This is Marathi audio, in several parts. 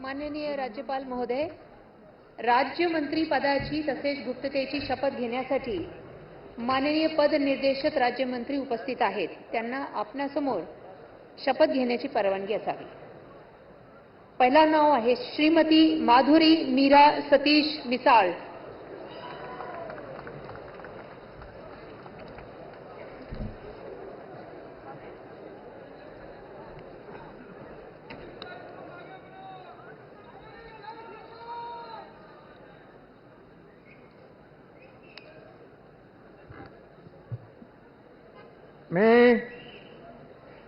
माननीय राज्यपाल महोदय, राज्यमंत्री पदाची तसेच गुप्ततेची शपथ घेण्यासाठी माननीय पद निर्देशक राज्यमंत्री उपस्थित आहेत. त्यांना आपणासमोर शपथ घेण्याची परवानगी असावी. पहिला नाव आहे श्रीमती माधुरी मीरा सतीश मिसाळ.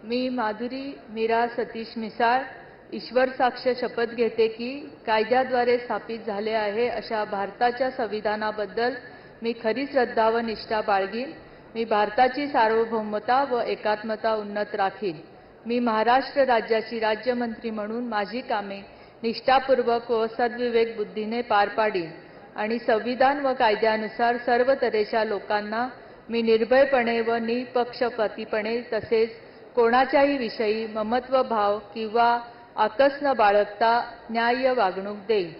मी माधुरी मीरा सतीश मिसाळ ईश्वर साक्ष शपथ घेते की कायद्याद्वारे स्थापित झाले आहे अशा भारताच्या संविधानाबद्दल मी खरी श्रद्धा व निष्ठा बाळगीन. मी भारताची सार्वभौमता व एकात्मता उन्नत राखीन. मी महाराष्ट्र राज्याची राज्यमंत्री म्हणून माझी कामे निष्ठापूर्वक व सद्विवेक बुद्धीने पार पाडीन आणि संविधान व कायद्यानुसार सर्व तऱ्हेच्या लोकांना मी निर्भयपणे व निपक्षपातीपणे तसेच कोणाच्याही विषयी ममत्व भाव किंवा आकस न बाळगता न्याय्य वागणूक देईन.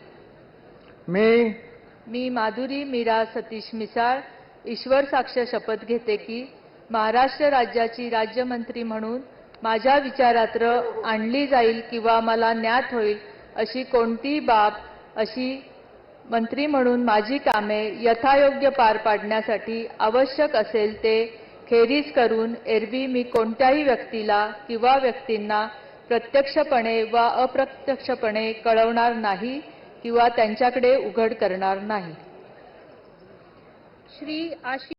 मी माधुरी मीरा सतीश मिसाळ ईश्वर साक्ष शपथ घेते की महाराष्ट्र राज्याची राज्यमंत्री म्हणून माझ्या विचारात्र आणली जाईल किंवा मला ज्ञात होईल अशी कोणतीही बाब अशी मंत्री म्हणून माझी कामे यथायोग्य पार पाडण्यासाठी आवश्यक असेल ते खेरीज करून एरवी मी कोणत्याही व्यक्तीला किंवा व्यक्तींना प्रत्यक्षपणे वा अप्रत्यक्षपणे कळवणार नाही किंवा त्यांच्याकडे उघड करणार नाही. श्री आशी